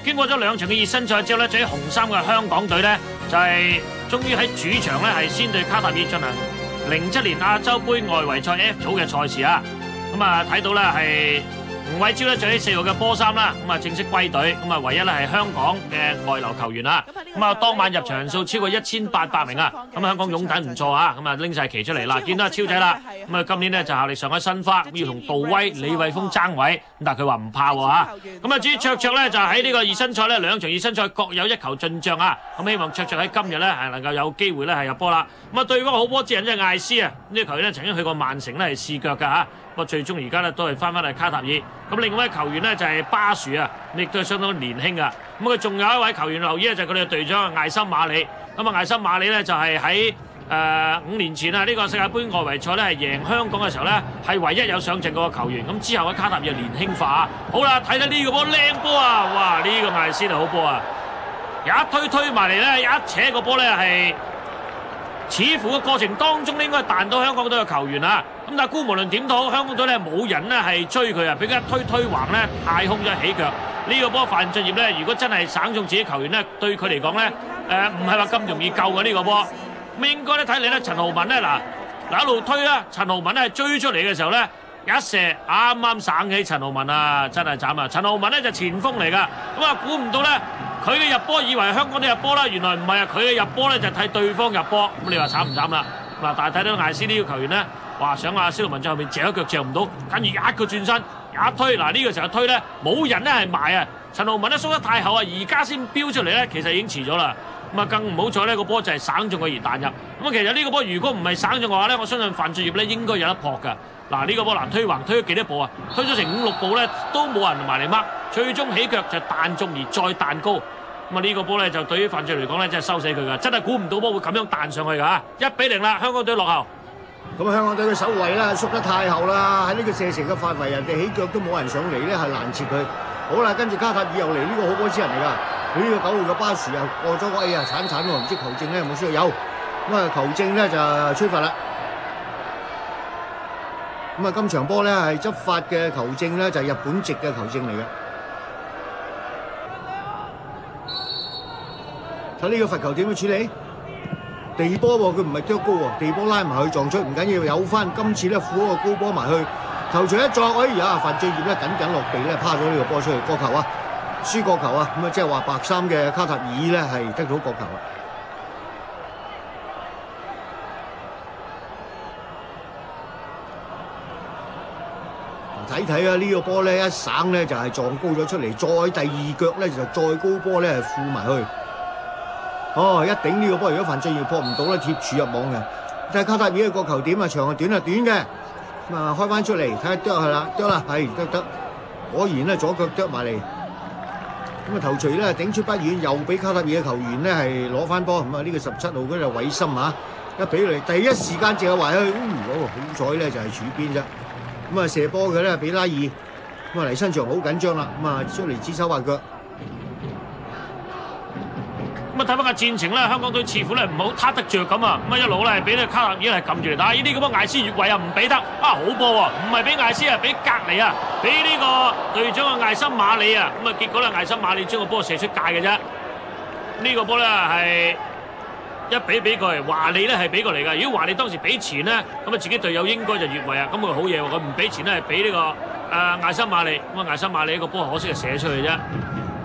經過咗2場嘅熱身賽之後咧，喺紅衫嘅香港隊咧就係終於喺主場咧係先對卡塔爾進行07年亞洲杯外圍賽 F 組嘅賽事啊。咁啊睇到咧係吳偉超咧着起4號嘅波衫啦，咁啊正式歸隊，咁啊唯一咧係香港嘅外流球員啦。咁啊當晚入場人數超過1800名啊，咁香港擁躉唔錯啊，咁啊拎晒旗出嚟啦，見到阿超仔啦，咁啊今年咧就效力上海申花，要同杜威、李慧峰爭位，咁但係佢話唔怕喎嚇。咁啊至於卓卓咧就喺呢個熱身賽咧2場熱身賽各有1球進帳啊，咁希望卓卓喺今日咧係能夠有機會咧係入波啦。咁啊對方好波之人即係艾斯啊，呢個球員咧曾經去過曼城咧係試腳㗎嚇。不過最終而家咧都係翻嚟卡塔爾。咁另外一位球員咧就係巴殊啊，亦都係相當年輕噶。咁佢仲有一位球員留意咧，就係佢哋嘅隊長艾森馬里。咁啊艾森馬里咧就係喺5年前啊呢個世界盃外圍賽咧係贏香港嘅時候咧係唯一有上陣嗰個球員。咁之後喺卡塔爾年輕化。好啦，睇睇呢個波靚波啊！哇，呢個艾斯係好波啊！一推埋嚟咧，一扯個波咧係。似乎個過程當中咧應該係彈到香港隊嘅球員啊，咁但係估無論點都好，香港隊咧冇人咧係追佢啊，俾佢一推橫咧太空咗起腳。呢個波范俊業咧，如果真係省中自己球員咧，對佢嚟講咧唔係話咁容易救嘅呢個波。咁應該咧睇嚟咧，陳浩文咧嗱一路推啦，陳浩文咧追出嚟嘅時候咧一射啱啱省起陳浩文啊，真係慘啊！陳浩文咧就前鋒嚟㗎，咁啊估唔到咧。佢嘅入波以為香港啲入波啦，原來唔係啊！佢嘅入波咧就睇對方入波，咁你話慘唔慘啦？嗱，但係睇到艾斯呢個球員咧，話想阿司徒文進後面嚼一腳嚼唔到，跟住一個轉身一推，嗱呢個時候推咧冇人咧係埋啊！陳浩文咧縮得太後啊，而家先飆出嚟咧，其實已經遲咗啦。咁啊更唔好彩呢個波就係省中佢而彈入。咁啊其實呢個波如果唔係省中嘅話咧，我相信范俊業咧應該有得撲㗎。嗱呢個波推橫推咗幾多步啊？推咗成5、6步咧都冇人埋嚟掹，最終起腳就彈中而再彈高。咁啊呢個波咧就對於范俊嚟講咧真係收死佢㗎，真係估唔到波會咁樣彈上去㗎！1-0啦，香港隊落後。咁香港隊嘅守衞咧縮得太後啦，喺呢個射程嘅範圍，人哋起腳都冇人上嚟咧，係攔截佢。好啦，跟住卡塔爾又嚟呢個好波之人嚟㗎，呢個9號嘅巴殊啊過咗個 A 啊鏟喎，唔知球證咧有冇需要有？咁啊球證咧就吹罰啦。咁啊今場波咧係執法嘅球證咧就係日本籍嘅球證嚟嘅。睇呢個罰球點樣處理？地波喎，佢唔係啄高喎，地波拉埋去撞出唔緊要，有翻。今次咧負嗰個高波埋去，頭槌一撞，哎呀！范俊業咧緊落地咧，趴咗呢個波出去，角球啊，輸角球啊！咁啊，即係話白衫嘅卡塔爾咧係得到角球啦。睇睇啊，呢個波咧一省咧就係撞高咗出嚟，再第二腳咧就再高波咧係負埋去。哦，一頂呢個波，如果范俊業撲唔到咧，貼柱入網嘅。睇下卡塔爾嘅角球點啊，長啊短啊短嘅。咁啊開翻出嚟，睇下啄係啦，啄啦，係得。果然咧左腳啄埋嚟。咁啊頭槌咧頂出不遠，又俾卡塔爾嘅球員咧係攞翻波。咁啊呢個17號嗰隻韋森啊，一俾嚟第一時間淨係圍去，好彩咧就係柱邊啫。咁啊射波嘅咧比拉爾，咁啊嚟身場好緊張啦。咁啊出嚟指手畫腳。咁啊睇翻個戰情咧，香港隊似乎咧唔好撻得着咁啊！咁啊一路咧俾呢卡塔爾係撳住嚟打，呢啲咁嘅艾斯越位啊唔俾得啊好波喎！唔係俾艾斯啊，俾隔離啊，俾呢個隊長嘅艾森馬里啊！咁啊結果咧艾森馬里將個波射出界嘅啫。呢個波咧係一俾佢，華利咧係俾過嚟㗎。如果華利當時俾錢咧，咁啊自己隊友應該就越位啊！咁佢好嘢喎，佢唔俾錢咧係俾呢個艾森馬利。咁啊艾森馬利個波可惜係射出去啫。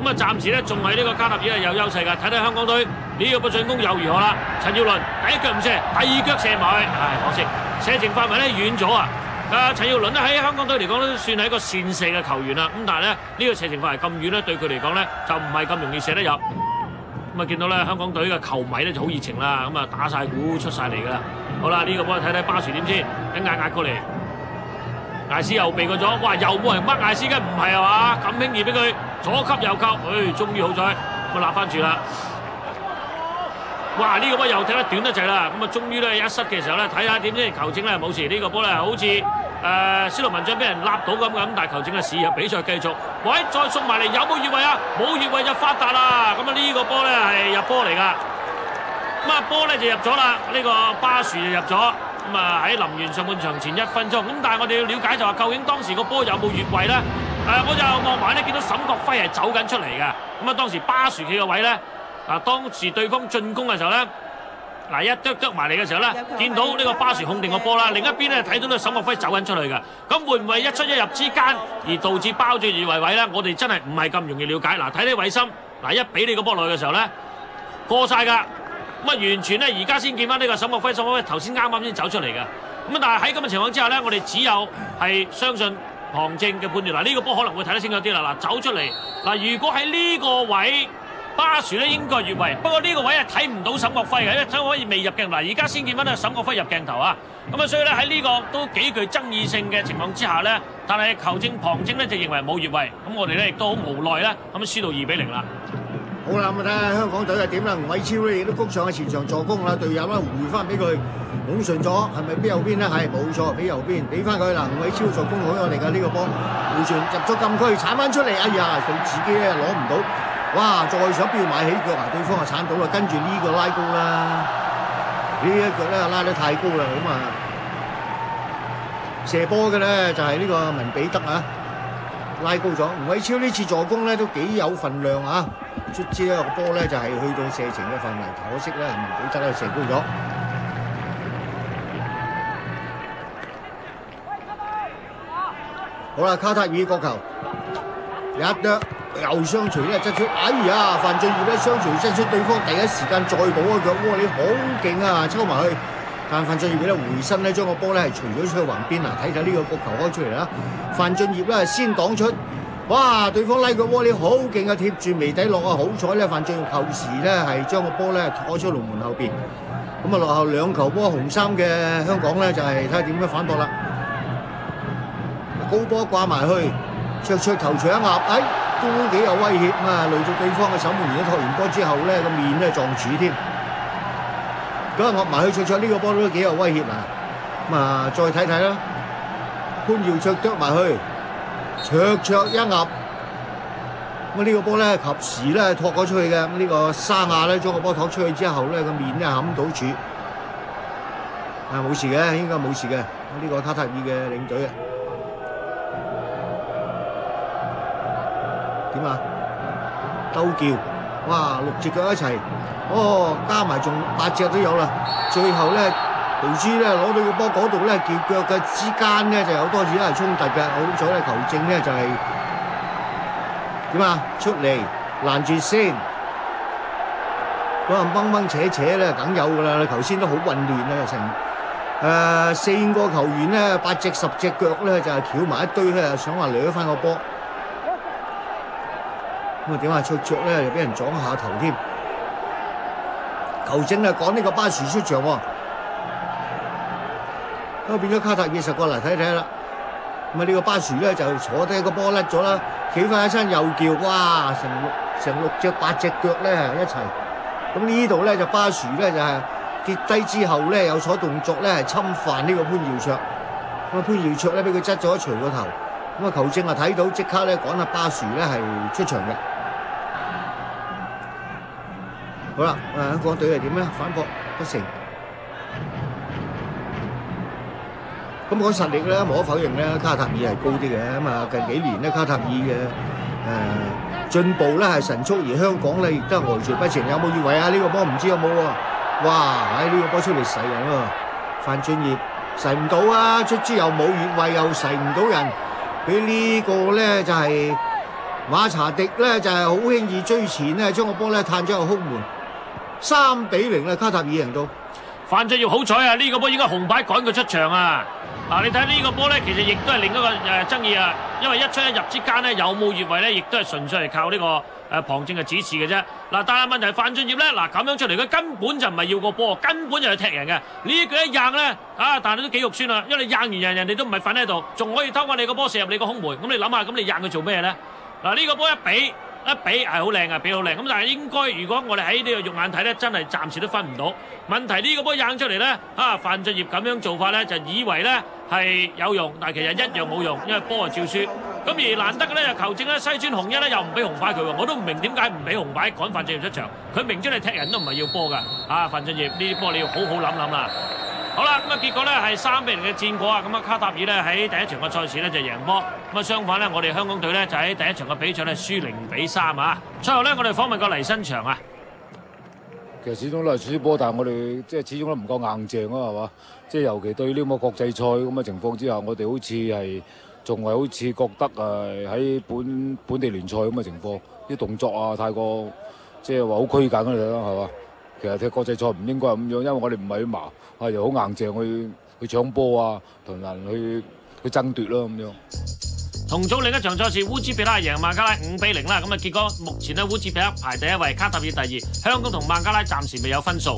咁啊，暫時咧仲係呢個卡塔爾係有優勢㗎。睇睇香港隊呢個進攻又如何啦？陳耀倫第一腳唔射，第二腳射埋去，可惜射程範圍咧遠咗啊！陳耀倫咧喺香港隊嚟講都算係一個善射嘅球員啦。咁但係咧呢個射程範圍咁遠咧，對佢嚟講咧就唔係咁容易射得入。咁啊見到咧香港隊嘅球迷咧就好熱情啦，咁啊打晒鼓出晒嚟㗎啦。好啦，呢個幫我睇睇巴殊點先，一壓過嚟。艾斯又避過咗，哇！又冇人掹艾斯嘅，唔係啊嘛？咁輕易俾佢左級右級，終於好彩，咁啊立翻住啦。哇！呢個波又踢得短得滯啦，咁啊終於咧一失嘅時候咧，睇下點先，球證咧冇事，呢個波咧好似司徒文進俾人揦到咁，但係球證嘅示意比賽繼續。喂，再送埋嚟，有冇越位啊？冇越位就發達啦。咁啊呢個波咧係入波嚟㗎。咁啊波咧就入咗啦，呢個巴殊就入咗。咁啊喺臨完上半場前1分鐘，咁但係我哋要了解就話究竟當時個波有冇越位咧？我就望埋咧，見到沈國輝係走緊出嚟嘅。咁啊，當時巴殊企嘅位咧，當時對方進攻嘅時候咧，嗱一啄埋嚟嘅時候咧，見到呢個巴殊控定個波啦，另一邊咧睇到呢個沈國輝走緊出去嘅。咁會唔會一出一入之間而導致包住二維位咧？我哋真係唔係咁容易了解。嗱，睇呢韋森，嗱一俾你個波落去嘅時候咧，過晒㗎。咁啊，完全咧而家先見翻呢個沈國輝頭先啱先走出嚟嘅。咁但係喺咁嘅情況之下咧，我哋只有係相信旁證嘅判斷。嗱，呢個波可能會睇得清楚啲啦。嗱，走出嚟嗱，如果喺呢個位巴殊咧應該越位，不過呢個位係睇唔到沈國輝嘅，因為沈國輝未入鏡。嗱，而家先見翻呢沈國輝入鏡頭啊。咁啊，所以咧喺呢個都幾具爭議性嘅情況之下咧，但係球證旁證咧就認為冇越位。咁我哋咧亦都好無奈啦，咁輸到2-0啦。好啦，咁睇下香港隊係點啦？吳偉超咧亦都谷上喺前場助攻啦，隊友咧回翻俾佢，拱順咗，係咪俾右邊咧？係冇錯，俾右邊，俾翻佢啦。吳偉超助攻好我哋嘅呢個波，回傳入咗禁區，鏟翻出嚟，哎呀，佢自己咧攞唔到，哇！再想標買起腳，對方就鏟到啦，跟住呢個拉高啦，呢一腳咧拉得太高啦，咁啊射波嘅咧就係呢個文比德啊，拉高咗。吳偉超呢次助攻咧都幾有份量啊！卒之呢個波咧就係去到射程嘅範圍，可惜咧文比德咧射高咗。好啦，卡塔爾國球一啄又雙錘咧側出，哎呀！范俊業咧雙錘側出，對方第一時間再補一腳，哇！你好勁啊，抽埋去。但范俊業咧回身咧將個波咧係除咗出去橫邊啊！睇睇呢個角球開出嚟啦，范俊業咧先擋出。哇！對方拉個窩，你好勁啊，貼住眉底落啊！好彩咧，范俊業後時咧係將個波咧拖出龍門後邊。咁啊落後2球波，紅衫嘅香港咧就係睇下點樣反駁啦。高波掛埋去，灼頭錘一壓，哎都幾有威脅啊！累到對方嘅守門員托完波之後咧個面咧撞柱添。咁啊壓埋去灼呢個波都幾有威脅啊！咁啊再睇睇啦，潘耀灼啄埋去。灼一壓，咁呢個波咧及時咧托咗出去嘅，咁呢個沙亞咧將個波托出去之後咧個面咧冚到柱，冇事嘅，應該冇事嘅，呢個卡塔爾嘅領隊啊，點啊？兜叫，哇6隻腳一齊，哦加埋仲8隻都有啦，最後咧。豪豬咧攞到個波嗰度咧，叫腳嘅之間咧就有多次係衝突嘅，好彩咧球證咧就係點啊出嚟攔住先，嗰陣掹扯咧梗有㗎啦，頭先都好混亂啦成4個球員咧8隻10隻腳咧就係翹埋一堆咧，想話掠翻個波，咁啊點啊灼咧又俾人撞下頭添，球證啊趕呢個巴殊出場喎。咁變咗卡塔爾實過嚟睇睇啦，咁啊呢個巴殊咧就坐低個波甩咗啦，企翻起身又叫，哇！成6隻8隻腳咧一齊，咁呢度咧就巴殊咧就係跌低之後咧有所動作咧係侵犯呢個潘耀卓，咁啊潘耀卓咧俾佢側咗一錘個頭，咁啊球證啊睇到即刻咧趕阿巴殊咧係出場嘅。好啦，香港隊係點咧？反駁不成。咁講實力咧，無可否認咧，卡塔爾係高啲嘅。咁啊，近幾年咧，卡塔爾嘅進步咧係神速，而香港咧亦都係呆住不前。有冇越位啊？呢個波唔知有冇喎。哇！喺呢個波出嚟噬人喎，范俊業噬唔到啊！卒之又冇越位，又噬唔到人。佢呢個咧就係馬查迪咧，就係好輕易追前咧，將個波咧探咗入空門，3-0啦！卡塔爾贏到。范俊業好彩啊！呢個波應該紅牌趕佢出場啊！嗱，你睇呢個波咧，其實亦都係另一個爭議啊，因為一出一入之間咧，有冇越位咧，亦都係純粹係靠呢個旁證嘅指示嘅啫。嗱，但係問題范俊業咧，嗱咁樣出嚟，佢根本就唔係要個波，根本就係踢人嘅。呢腳一扔咧，但係都幾肉酸啊，因為你扔完人哋都唔係瞓喺度，仲可以偷翻你個波射入你個空門。咁你諗下，咁你扔佢做咩咧？嗱，呢個波一比係好靚啊，比好靚。咁但係應該如果我哋喺呢個肉眼睇咧，真係暫時都分唔到。問題呢個波扔出嚟咧，范俊業咁樣做法咧，就以為咧係有用，但係其實一樣冇用，因為波係照輸。咁而難得嘅咧，球證咧西川紅一咧又唔俾紅牌佢喎，我都唔明點解唔俾紅牌趕范俊業出場。佢明知你踢人都唔係要波㗎，范俊業呢啲波你要好好諗諗啦。好啦，咁啊結果咧係3-0嘅戰果啊！咁啊卡塔爾咧喺第一場嘅賽事咧就贏波，咁啊相反咧我哋香港隊咧就喺第一場嘅比賽咧輸0-3啊！最後咧我哋訪問過黎新祥啊。其實始終都係輸波，但係我哋即係始終都唔夠硬淨啊，係嘛？即係尤其對呢個國際賽咁嘅情況之下，我哋好似係仲係好似覺得喺本地聯賽咁嘅情況，啲動作啊太過即係話好拘謹啦，係嘛？其實踢國際賽唔應該係咁樣，因為我哋唔係麻又好硬淨去搶波啊，同人去爭奪咯咁樣。同組另一場賽事，烏茲別克贏孟加拉5-0啦，咁啊結果目前咧烏茲別克排第1位，卡塔爾第2，香港同孟加拉暫時未有分數。